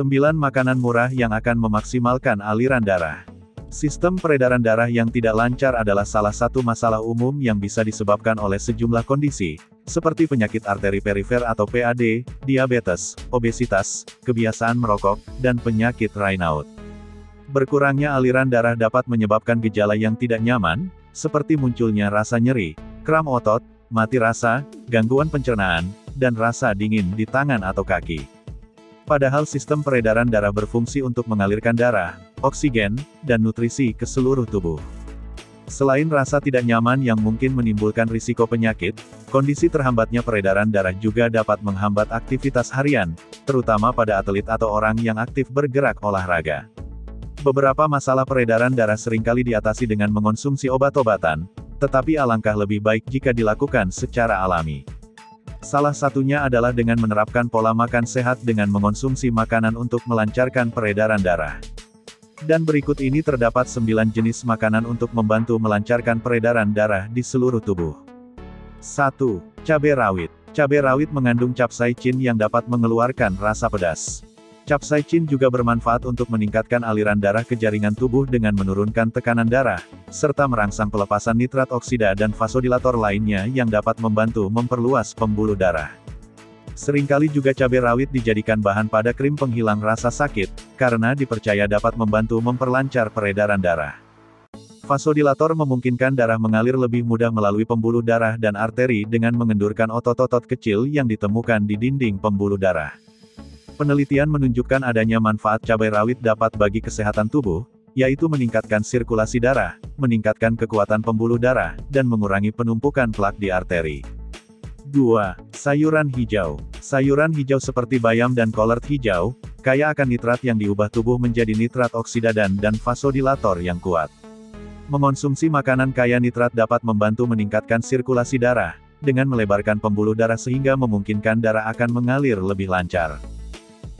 9 makanan murah yang akan memaksimalkan aliran darah. Sistem peredaran darah yang tidak lancar adalah salah satu masalah umum yang bisa disebabkan oleh sejumlah kondisi, seperti penyakit arteri perifer atau PAD, diabetes, obesitas, kebiasaan merokok, dan penyakit Raynaud. Berkurangnya aliran darah dapat menyebabkan gejala yang tidak nyaman, seperti munculnya rasa nyeri, kram otot, mati rasa, gangguan pencernaan, dan rasa dingin di tangan atau kaki. Padahal sistem peredaran darah berfungsi untuk mengalirkan darah, oksigen, dan nutrisi ke seluruh tubuh. Selain rasa tidak nyaman yang mungkin menimbulkan risiko penyakit, kondisi terhambatnya peredaran darah juga dapat menghambat aktivitas harian, terutama pada atlet atau orang yang aktif bergerak olahraga. Beberapa masalah peredaran darah seringkali diatasi dengan mengonsumsi obat-obatan, tetapi alangkah lebih baik jika dilakukan secara alami. Salah satunya adalah dengan menerapkan pola makan sehat dengan mengonsumsi makanan untuk melancarkan peredaran darah. Dan berikut ini terdapat 9 jenis makanan untuk membantu melancarkan peredaran darah di seluruh tubuh. 1. Cabai rawit. Cabai rawit mengandung capsaicin yang dapat mengeluarkan rasa pedas. Capsaicin juga bermanfaat untuk meningkatkan aliran darah ke jaringan tubuh dengan menurunkan tekanan darah, serta merangsang pelepasan nitrat oksida dan vasodilator lainnya yang dapat membantu memperluas pembuluh darah. Seringkali juga cabai rawit dijadikan bahan pada krim penghilang rasa sakit, karena dipercaya dapat membantu memperlancar peredaran darah. Vasodilator memungkinkan darah mengalir lebih mudah melalui pembuluh darah dan arteri dengan mengendurkan otot-otot kecil yang ditemukan di dinding pembuluh darah. Penelitian menunjukkan adanya manfaat cabai rawit dapat bagi kesehatan tubuh, yaitu meningkatkan sirkulasi darah, meningkatkan kekuatan pembuluh darah, dan mengurangi penumpukan plak di arteri. 2. Sayuran hijau. Sayuran hijau seperti bayam dan kolard hijau, kaya akan nitrat yang diubah tubuh menjadi nitrat oksida dan vasodilator yang kuat. Mengonsumsi makanan kaya nitrat dapat membantu meningkatkan sirkulasi darah, dengan melebarkan pembuluh darah sehingga memungkinkan darah akan mengalir lebih lancar.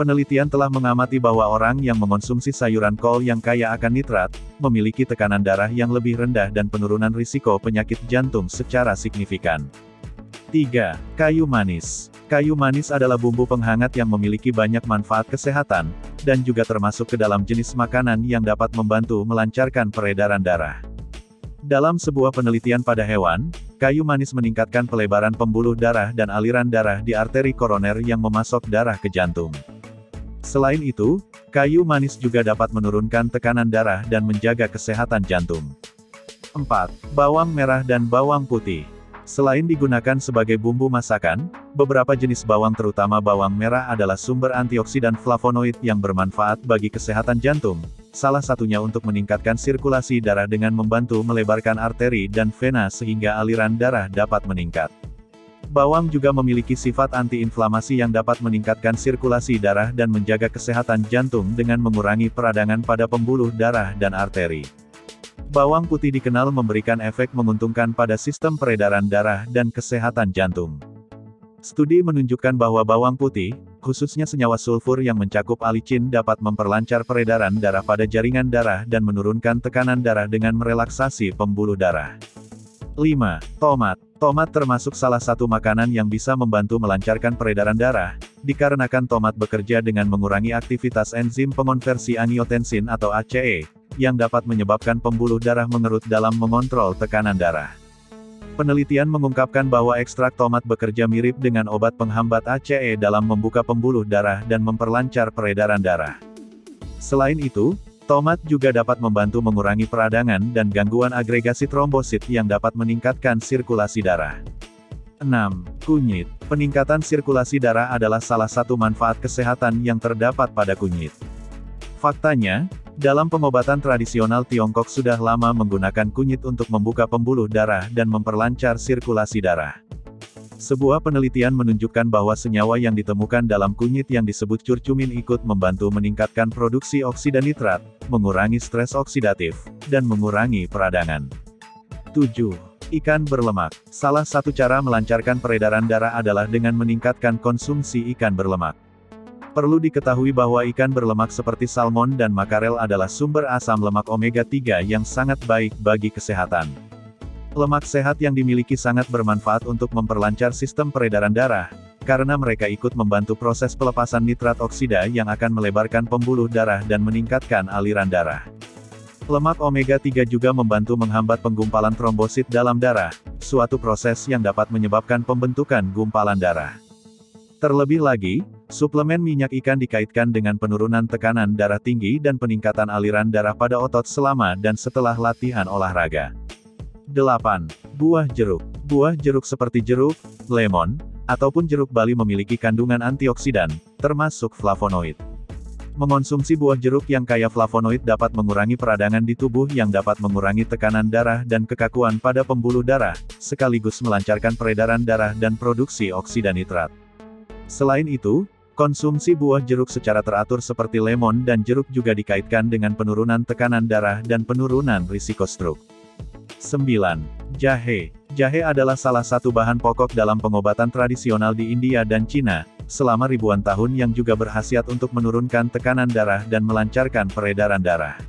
Penelitian telah mengamati bahwa orang yang mengonsumsi sayuran kol yang kaya akan nitrat, memiliki tekanan darah yang lebih rendah dan penurunan risiko penyakit jantung secara signifikan. 3. Kayu manis. Kayu manis adalah bumbu penghangat yang memiliki banyak manfaat kesehatan, dan juga termasuk ke dalam jenis makanan yang dapat membantu melancarkan peredaran darah. Dalam sebuah penelitian pada hewan, kayu manis meningkatkan pelebaran pembuluh darah dan aliran darah di arteri koroner yang memasok darah ke jantung. Selain itu, kayu manis juga dapat menurunkan tekanan darah dan menjaga kesehatan jantung. 4. Bawang merah dan bawang putih. Selain digunakan sebagai bumbu masakan, beberapa jenis bawang terutama bawang merah adalah sumber antioksidan flavonoid yang bermanfaat bagi kesehatan jantung, salah satunya untuk meningkatkan sirkulasi darah dengan membantu melebarkan arteri dan vena sehingga aliran darah dapat meningkat. Bawang juga memiliki sifat antiinflamasi yang dapat meningkatkan sirkulasi darah dan menjaga kesehatan jantung dengan mengurangi peradangan pada pembuluh darah dan arteri. Bawang putih dikenal memberikan efek menguntungkan pada sistem peredaran darah dan kesehatan jantung. Studi menunjukkan bahwa bawang putih, khususnya senyawa sulfur yang mencakup alicin dapat memperlancar peredaran darah pada jaringan darah dan menurunkan tekanan darah dengan merelaksasi pembuluh darah. 5. Tomat. Tomat termasuk salah satu makanan yang bisa membantu melancarkan peredaran darah, dikarenakan tomat bekerja dengan mengurangi aktivitas enzim pengonversi angiotensin atau ACE, yang dapat menyebabkan pembuluh darah mengerut dalam mengontrol tekanan darah. Penelitian mengungkapkan bahwa ekstrak tomat bekerja mirip dengan obat penghambat ACE dalam membuka pembuluh darah dan memperlancar peredaran darah. Selain itu, tomat juga dapat membantu mengurangi peradangan dan gangguan agregasi trombosit yang dapat meningkatkan sirkulasi darah. 6. Kunyit. Peningkatan sirkulasi darah adalah salah satu manfaat kesehatan yang terdapat pada kunyit. Faktanya, dalam pengobatan tradisional Tiongkok sudah lama menggunakan kunyit untuk membuka pembuluh darah dan memperlancar sirkulasi darah. Sebuah penelitian menunjukkan bahwa senyawa yang ditemukan dalam kunyit yang disebut curcumin ikut membantu meningkatkan produksi oksida nitrat, mengurangi stres oksidatif, dan mengurangi peradangan. 7. Ikan berlemak. Salah satu cara melancarkan peredaran darah adalah dengan meningkatkan konsumsi ikan berlemak. Perlu diketahui bahwa ikan berlemak seperti salmon dan makarel adalah sumber asam lemak omega 3 yang sangat baik bagi kesehatan. Lemak sehat yang dimiliki sangat bermanfaat untuk memperlancar sistem peredaran darah, karena mereka ikut membantu proses pelepasan nitrat oksida yang akan melebarkan pembuluh darah dan meningkatkan aliran darah. Lemak omega-3 juga membantu menghambat penggumpalan trombosit dalam darah, suatu proses yang dapat menyebabkan pembentukan gumpalan darah. Terlebih lagi, suplemen minyak ikan dikaitkan dengan penurunan tekanan darah tinggi dan peningkatan aliran darah pada otot selama dan setelah latihan olahraga. 8. Buah jeruk. Buah jeruk seperti jeruk, lemon, ataupun jeruk bali memiliki kandungan antioksidan, termasuk flavonoid. Mengonsumsi buah jeruk yang kaya flavonoid dapat mengurangi peradangan di tubuh yang dapat mengurangi tekanan darah dan kekakuan pada pembuluh darah, sekaligus melancarkan peredaran darah dan produksi oksida nitrat. Selain itu, konsumsi buah jeruk secara teratur seperti lemon dan jeruk juga dikaitkan dengan penurunan tekanan darah dan penurunan risiko stroke. 9. Jahe. Jahe adalah salah satu bahan pokok dalam pengobatan tradisional di India dan Cina, selama ribuan tahun yang juga berkhasiat untuk menurunkan tekanan darah dan melancarkan peredaran darah.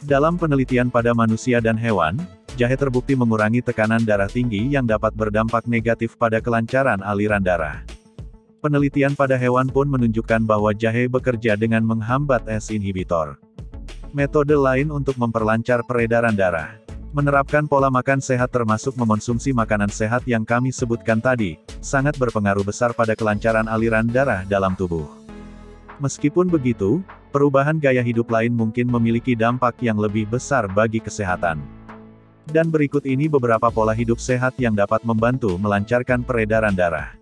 Dalam penelitian pada manusia dan hewan, jahe terbukti mengurangi tekanan darah tinggi yang dapat berdampak negatif pada kelancaran aliran darah. Penelitian pada hewan pun menunjukkan bahwa jahe bekerja dengan menghambat ACE inhibitor. Metode lain untuk memperlancar peredaran darah. Menerapkan pola makan sehat termasuk mengonsumsi makanan sehat yang kami sebutkan tadi, sangat berpengaruh besar pada kelancaran aliran darah dalam tubuh. Meskipun begitu, perubahan gaya hidup lain mungkin memiliki dampak yang lebih besar bagi kesehatan. Dan berikut ini beberapa pola hidup sehat yang dapat membantu melancarkan peredaran darah.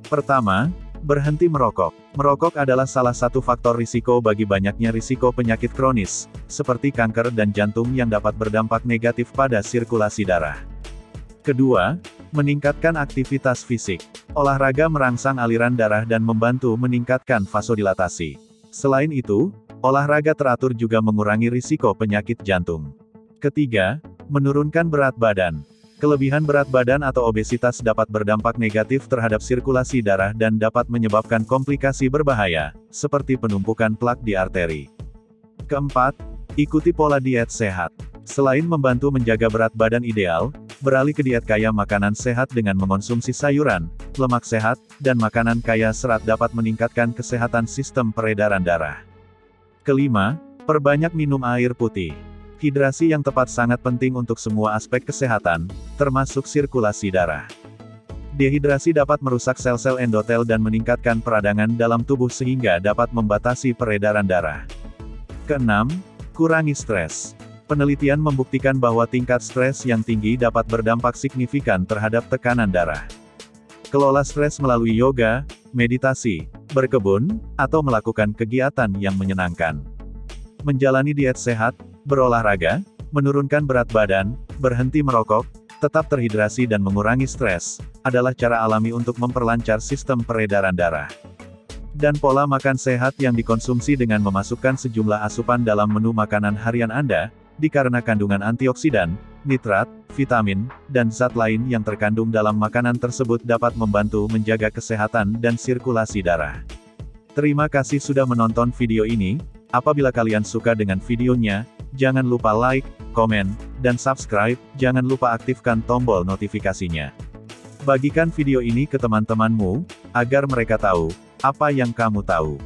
Pertama, berhenti merokok. Merokok adalah salah satu faktor risiko bagi banyaknya risiko penyakit kronis, seperti kanker dan jantung yang dapat berdampak negatif pada sirkulasi darah. Kedua, meningkatkan aktivitas fisik. Olahraga merangsang aliran darah dan membantu meningkatkan vasodilatasi. Selain itu, olahraga teratur juga mengurangi risiko penyakit jantung. Ketiga, menurunkan berat badan. Kelebihan berat badan atau obesitas dapat berdampak negatif terhadap sirkulasi darah dan dapat menyebabkan komplikasi berbahaya, seperti penumpukan plak di arteri. Keempat, ikuti pola diet sehat. Selain membantu menjaga berat badan ideal, beralih ke diet kaya makanan sehat dengan mengonsumsi sayuran, lemak sehat, dan makanan kaya serat dapat meningkatkan kesehatan sistem peredaran darah. Kelima, perbanyak minum air putih. Hidrasi yang tepat sangat penting untuk semua aspek kesehatan, termasuk sirkulasi darah. Dehidrasi dapat merusak sel-sel endotel dan meningkatkan peradangan dalam tubuh sehingga dapat membatasi peredaran darah. Keenam, kurangi stres. Penelitian membuktikan bahwa tingkat stres yang tinggi dapat berdampak signifikan terhadap tekanan darah. Kelola stres melalui yoga, meditasi, berkebun, atau melakukan kegiatan yang menyenangkan. Menjalani diet sehat, berolahraga, menurunkan berat badan, berhenti merokok, tetap terhidrasi dan mengurangi stres, adalah cara alami untuk memperlancar sistem peredaran darah. Dan pola makan sehat yang dikonsumsi dengan memasukkan sejumlah asupan dalam menu makanan harian Anda, dikarenakan kandungan antioksidan, nitrat, vitamin, dan zat lain yang terkandung dalam makanan tersebut dapat membantu menjaga kesehatan dan sirkulasi darah. Terima kasih sudah menonton video ini. Apabila kalian suka dengan videonya, jangan lupa like, komen, dan subscribe, jangan lupa aktifkan tombol notifikasinya. Bagikan video ini ke teman-temanmu, agar mereka tahu apa yang kamu tahu.